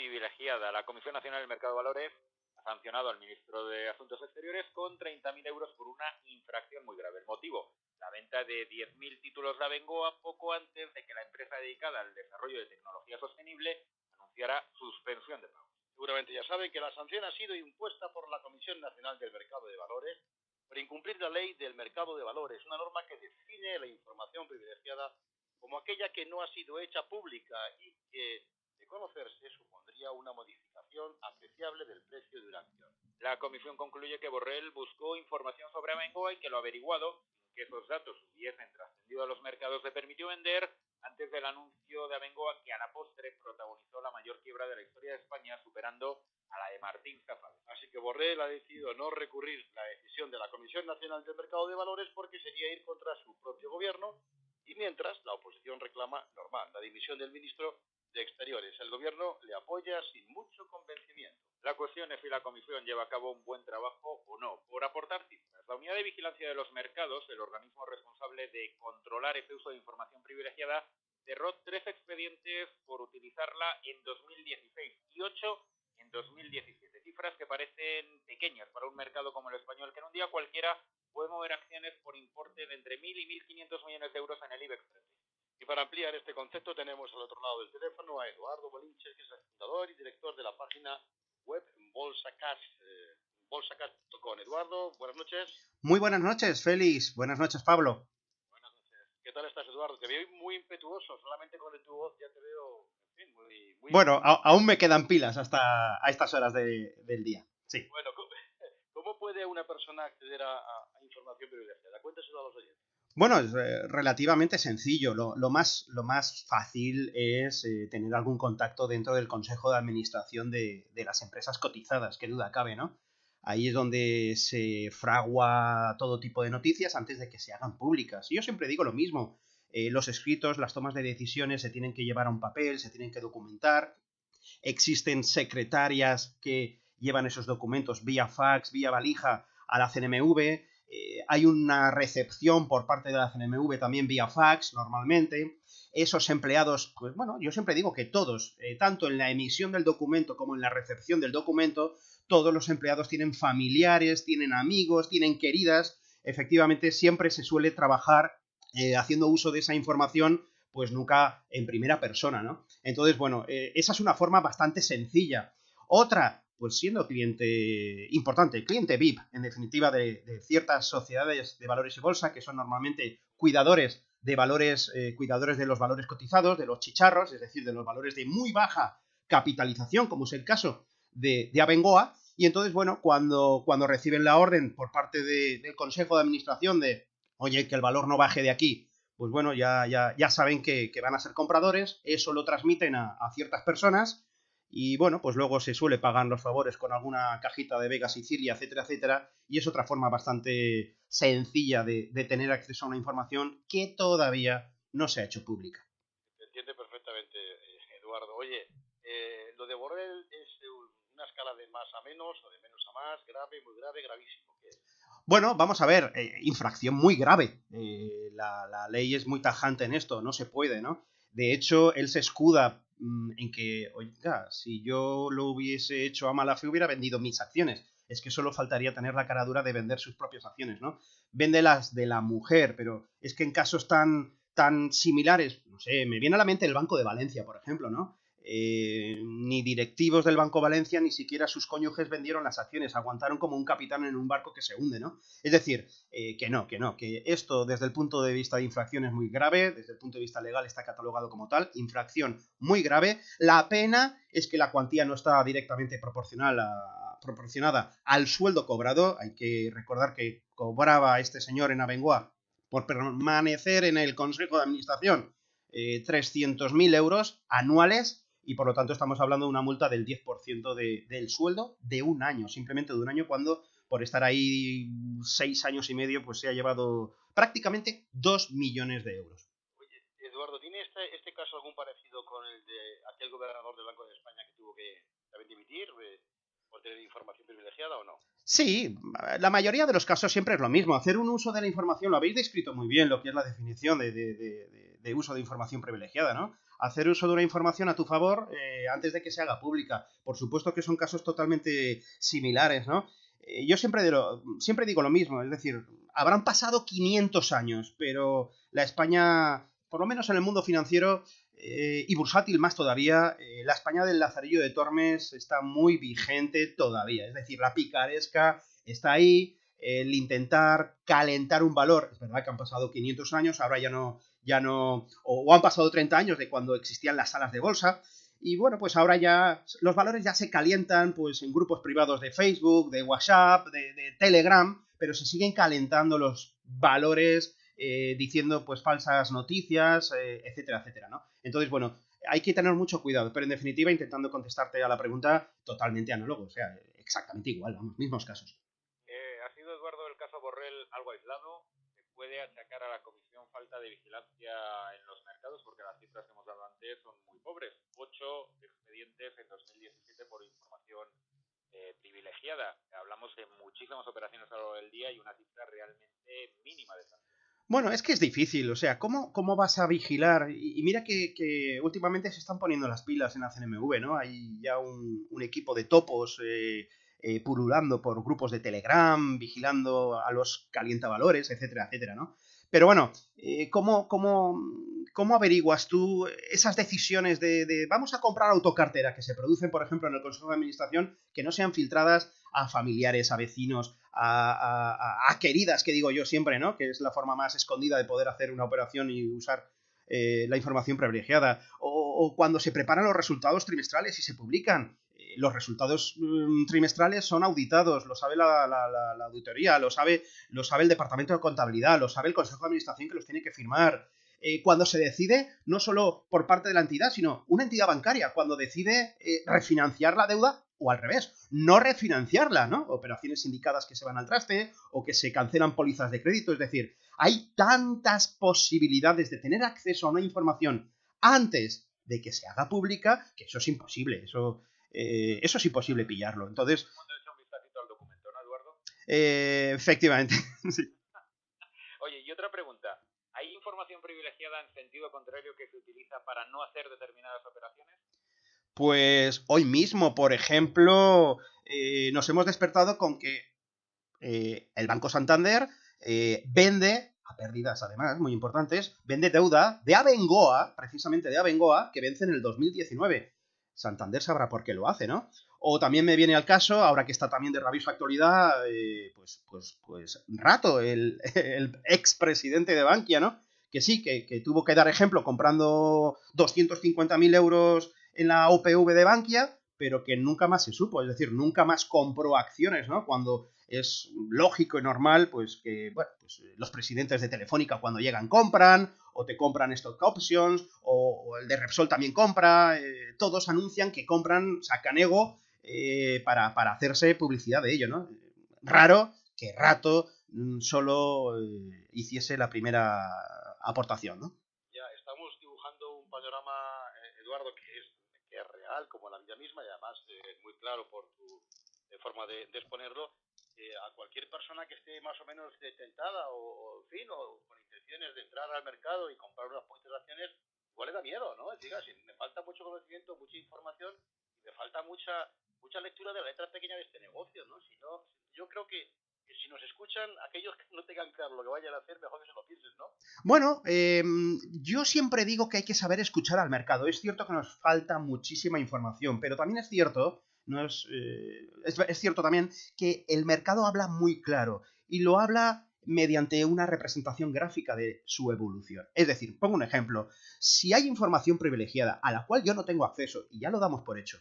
privilegiada. La Comisión Nacional del Mercado de Valores ha sancionado al ministro de Asuntos Exteriores con 30.000 euros por una infracción muy grave. El motivo, la venta de 10.000 títulos de Abengoa poco antes de que la empresa dedicada al desarrollo de tecnología sostenible anunciara suspensión de pagos. Seguramente ya saben que la sanción ha sido impuesta por la Comisión Nacional del Mercado de Valores por incumplir la ley del mercado de valores, una norma que define la información privilegiada como aquella que no ha sido hecha pública y que, de conocerse, supondría una modificación apreciable del precio de una acción. La comisión concluye que Borrell buscó información sobre Abengoa y que lo averiguado, sin que esos datos hubiesen trascendido a los mercados, le permitió vender antes del anuncio de Abengoa, que a la postre protagonizó la mayor quiebra de la historia de España, superando a la de Martín Zafal. Así que Borrell ha decidido no recurrir la decisión de la Comisión Nacional del Mercado de Valores porque sería ir contra su propio gobierno, y mientras la oposición reclama, normal, la dimisión del ministro de Exteriores. El gobierno le apoya sin mucho convencimiento. La cuestión es si la comisión lleva a cabo un buen trabajo o no. Por aportar cifras, la Unidad de Vigilancia de los Mercados, el organismo responsable de controlar ese uso de información privilegiada, cerró 3 expedientes por utilizarla en 2016 y 8 en 2017. Cifras que parecen pequeñas para un mercado como el español, que en un día cualquiera puede mover acciones por importe de entre 1.000 y 1.500 millones de euros en el IBEX 30. Y para ampliar este concepto tenemos al otro lado del teléfono a Eduardo Bolinches, que es el fundador y director de la página web bolsacash.com. Eduardo, buenas noches. Muy buenas noches, Félix. Buenas noches, Pablo. Buenas noches. ¿Qué tal estás, Eduardo? Te veo muy impetuoso. Solamente con tu voz ya te veo, en fin, muy... Bueno, aún me quedan pilas hasta a estas horas del día. Sí. Bueno, ¿cómo puede una persona acceder a información privilegiada? Cuéntaselo a los oyentes. Bueno, es relativamente sencillo. Lo más fácil es tener algún contacto dentro del Consejo de Administración de las empresas cotizadas, qué duda cabe, ¿no? Ahí es donde se fragua todo tipo de noticias antes de que se hagan públicas. Y yo siempre digo lo mismo. Los escritos, las tomas de decisiones se tienen que llevar a un papel, se tienen que documentar. Existen secretarias que llevan esos documentos vía fax, vía valija a la CNMV. Hay una recepción por parte de la CNMV también vía fax, normalmente. Esos empleados, pues bueno, yo siempre digo que todos, tanto en la emisión del documento como en la recepción del documento, todos los empleados tienen familiares, tienen amigos, tienen queridas. Efectivamente, siempre se suele trabajar haciendo uso de esa información, pues nunca en primera persona, ¿no? Entonces, bueno, esa es una forma bastante sencilla. Otra, pues siendo cliente importante, cliente VIP, en definitiva, de ciertas sociedades de valores y bolsa, que son normalmente cuidadores de valores, cuidadores de los valores cotizados, de los chicharros, es decir, de los valores de muy baja capitalización, como es el caso de Abengoa. Y entonces, bueno, cuando reciben la orden por parte del Consejo de Administración de, oye, que el valor no baje de aquí, pues bueno, ya saben que van a ser compradores, eso lo transmiten a ciertas personas. Y bueno, pues luego se suele pagar los favores con alguna cajita de Vega Sicilia, etcétera, etcétera. Y es otra forma bastante sencilla de tener acceso a una información que todavía no se ha hecho pública. Se entiende perfectamente, Eduardo. Oye, lo de Borrell es una escala de más a menos o de menos a más, grave, muy grave, gravísimo. ¿Qué es? Bueno, vamos a ver, infracción muy grave. La ley es muy tajante en esto, no se puede, ¿no? De hecho, él se escuda en que, oiga, si yo lo hubiese hecho a mala fe, hubiera vendido mis acciones. Es que solo faltaría tener la cara dura de vender sus propias acciones, ¿no? Vende las de la mujer, pero es que en casos tan similares, no sé, me viene a la mente el Banco de Valencia, por ejemplo, ¿no? Ni directivos del Banco Valencia ni siquiera sus cónyuges vendieron las acciones, aguantaron como un capitán en un barco que se hunde, ¿no? Es decir, que esto desde el punto de vista de infracción es muy grave, desde el punto de vista legal está catalogado como tal, infracción muy grave. La pena es que la cuantía no está directamente proporcionada al sueldo cobrado. Hay que recordar que cobraba este señor en Abengoa por permanecer en el Consejo de Administración 300.000 euros anuales. Y por lo tanto estamos hablando de una multa del 10% del sueldo de un año, simplemente de un año, cuando por estar ahí 6 años y medio pues se ha llevado prácticamente 2 millones de euros. Oye, Eduardo, ¿tiene este caso algún parecido con el de aquel gobernador del Banco de España que tuvo que también dimitir por tener información privilegiada o no? Sí, la mayoría de los casos siempre es lo mismo. Hacer un uso de la información, lo habéis descrito muy bien, lo que es la definición de uso de información privilegiada, ¿no? hacer uso de una información a tu favor antes de que se haga pública. Por supuesto que son casos totalmente similares, ¿no? Yo siempre digo lo mismo, es decir, habrán pasado 500 años, pero la España, por lo menos en el mundo financiero y bursátil más todavía, la España del Lazarillo de Tormes está muy vigente todavía. Es decir, la picaresca está ahí, el intentar calentar un valor. Es verdad que han pasado 500 años, ahora ya no, o han pasado 30 años de cuando existían las salas de bolsa. Y bueno, pues ahora ya los valores ya se calientan pues en grupos privados de Facebook, de WhatsApp, de Telegram, pero se siguen calentando los valores diciendo pues falsas noticias, etcétera, etcétera, ¿no? Entonces, bueno, hay que tener mucho cuidado, pero en definitiva, intentando contestarte a la pregunta, totalmente análogo, o sea, exactamente igual, vamos, mismos casos. ¿Ha sido, Eduardo, el caso Borrell algo aislado? ¿Se puede achacar a la Comisión falta de vigilancia en los mercados? Porque las cifras que hemos dado antes son muy pobres. 8 expedientes en 2017 por información privilegiada. Hablamos de muchísimas operaciones a lo largo del día y una cifra realmente mínima de sanción. Bueno, es que es difícil, o sea, ¿cómo vas a vigilar? Y mira que últimamente se están poniendo las pilas en la CNMV, ¿no? Hay ya un equipo de topos pululando por grupos de Telegram, vigilando a los calientavalores, etcétera, etcétera, ¿no? Pero bueno, ¿cómo averiguas tú esas decisiones de vamos a comprar autocartera que se producen, por ejemplo, en el Consejo de Administración, que no sean filtradas a familiares, a vecinos, a queridas, que digo yo siempre, ¿no? Que es la forma más escondida de poder hacer una operación y usar la información privilegiada. O cuando se preparan los resultados trimestrales y se publican. Los resultados trimestrales son auditados, lo sabe la auditoría, lo sabe el Departamento de Contabilidad, lo sabe el Consejo de Administración que los tiene que firmar. Cuando se decide, no solo por parte de la entidad, sino una entidad bancaria, cuando decide refinanciar la deuda o al revés, no refinanciarla, ¿no? Operaciones indicadas que se van al traste o que se cancelan pólizas de crédito. Es decir, hay tantas posibilidades de tener acceso a una información antes de que se haga pública que eso es imposible, eso es imposible pillarlo. Entonces, ¿Hemos hecho un vistacito al documento, no, Eduardo? Efectivamente, sí. Oye, y otra pregunta. ¿Hay información privilegiada en sentido contrario que se utiliza para no hacer determinadas operaciones? Pues hoy mismo, por ejemplo, nos hemos despertado con que el Banco Santander vende, a pérdidas además, muy importantes, vende deuda de Abengoa, precisamente de Abengoa, que vence en el 2019. Santander sabrá por qué lo hace, ¿no? O también me viene al caso, ahora que está también de rabiosa actualidad, pues Rato, el expresidente de Bankia, ¿no? Que sí, que tuvo que dar ejemplo comprando 250.000 euros en la OPV de Bankia, pero que nunca más se supo, es decir, nunca más compró acciones, ¿no? Cuando es lógico y normal, pues que, bueno, pues los presidentes de Telefónica cuando llegan compran, o te compran stock options, o el de Repsol también compra, todos anuncian que compran, sacan ego para hacerse publicidad de ello, ¿no? Raro que Rato solo hiciese la primera aportación, ¿no? Ya estamos dibujando un panorama, Eduardo, que es real, como la vida misma, y además muy claro por tu forma de exponerlo. A cualquier persona que esté más o menos tentada o en fin, o con intenciones de entrar al mercado y comprar unas cuantas acciones, igual le da miedo, ¿no? Diga, si me falta mucho conocimiento, mucha información, y me falta mucha lectura de la letra pequeña de este negocio, ¿no? Si no, yo creo que si nos escuchan, aquellos que no tengan claro lo que vayan a hacer, mejor que se lo piensen, ¿no? Bueno, yo siempre digo que hay que saber escuchar al mercado. Es cierto que nos falta muchísima información, pero también es cierto, es cierto también que el mercado habla muy claro y lo habla mediante una representación gráfica de su evolución. Es decir, pongo un ejemplo. Si hay información privilegiada a la cual yo no tengo acceso, y ya lo damos por hecho,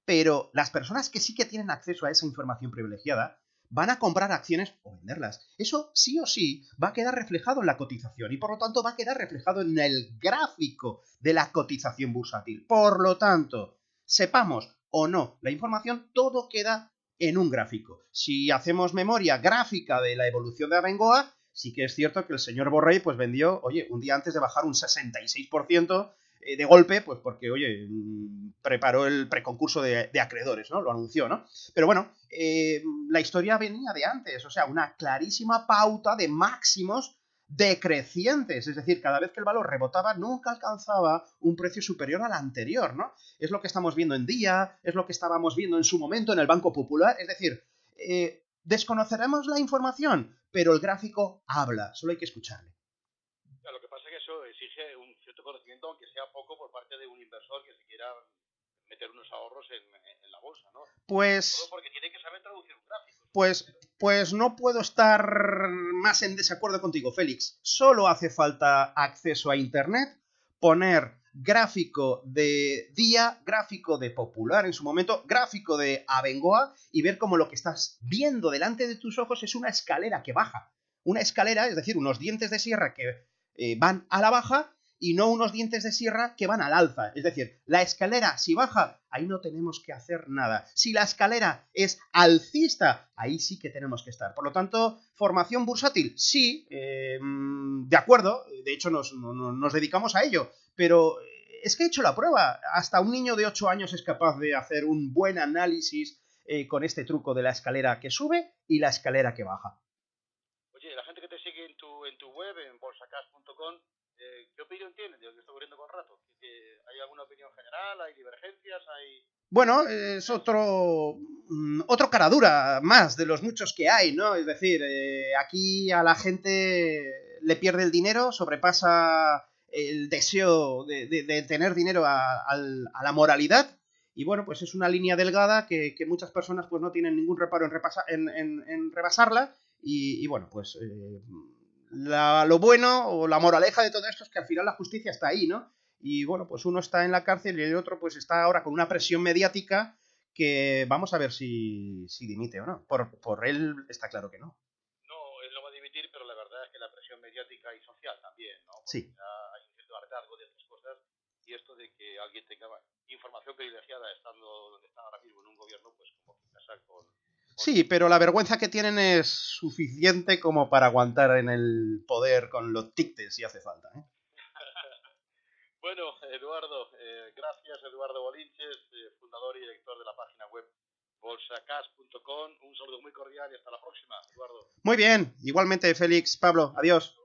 pero las personas que sí que tienen acceso a esa información privilegiada van a comprar acciones o venderlas. Eso sí o sí va a quedar reflejado en la cotización y por lo tanto va a quedar reflejado en el gráfico de la cotización bursátil. Por lo tanto, sepamos o no la información, todo queda en un gráfico. Si hacemos memoria gráfica de la evolución de Abengoa, sí que es cierto que el señor Borrell pues vendió, oye, un día antes de bajar un 66%, de golpe, pues porque, oye, preparó el preconcurso de acreedores, ¿no? Lo anunció, ¿no? Pero bueno, la historia venía de antes, o sea, una clarísima pauta de máximos decrecientes, es decir, cada vez que el valor rebotaba nunca alcanzaba un precio superior al anterior, ¿no? Es lo que estamos viendo en Día, es lo que estábamos viendo en su momento en el Banco Popular, es decir, desconoceremos la información, pero el gráfico habla, solo hay que escucharle. Lo que pasa es que eso exige un cierto conocimiento, aunque sea poco, por parte de un inversor que se quiera meter unos ahorros en la bolsa, ¿no? Pues... Todo porque tiene que saber traducir un gráfico. Pues no puedo estar más en desacuerdo contigo, Félix. Solo hace falta acceso a Internet, poner gráfico de Día, gráfico de Popular en su momento, gráfico de Abengoa y ver cómo lo que estás viendo delante de tus ojos es una escalera que baja. Una escalera, es decir, unos dientes de sierra que van a la baja y no unos dientes de sierra que van al alza. Es decir, la escalera, si baja, ahí no tenemos que hacer nada. Si la escalera es alcista, ahí sí que tenemos que estar. Por lo tanto, formación bursátil, sí, de acuerdo, de hecho nos dedicamos a ello, pero es que he hecho la prueba. Hasta un niño de 8 años es capaz de hacer un buen análisis con este truco de la escalera que sube y la escalera que baja. Oye, la gente que te sigue en tu web, en bolsacash.com, ¿qué opinión tienen de lo que está ocurriendo con Rato? ¿Hay alguna opinión general? ¿Hay divergencias? Bueno, es otro caradura más de los muchos que hay, ¿no? Es decir, aquí a la gente le pierde el dinero, sobrepasa el deseo de tener dinero a la moralidad. Y bueno, pues es una línea delgada que muchas personas pues no tienen ningún reparo en rebasarla. Y bueno, pues lo bueno o la moraleja de todo esto es que al final la justicia está ahí, ¿no? Y bueno, pues uno está en la cárcel y el otro pues está ahora con una presión mediática que vamos a ver si dimite o no. Por él está claro que no. No, él no va a dimitir, pero la verdad es que la presión mediática y social también, ¿no? Porque sí. ya hay un cierto hartazgo de estas cosas y esto de que alguien tenga información privilegiada estando donde está ahora mismo en un gobierno, pues como que casa con... Sí, pero la vergüenza que tienen es suficiente como para aguantar en el poder con los tictes si hace falta, ¿eh? Bueno, Eduardo, gracias Eduardo Bolinches, fundador y director de la página web bolsacash.com. Un saludo muy cordial y hasta la próxima, Eduardo. Muy bien, igualmente Félix, Pablo, adiós.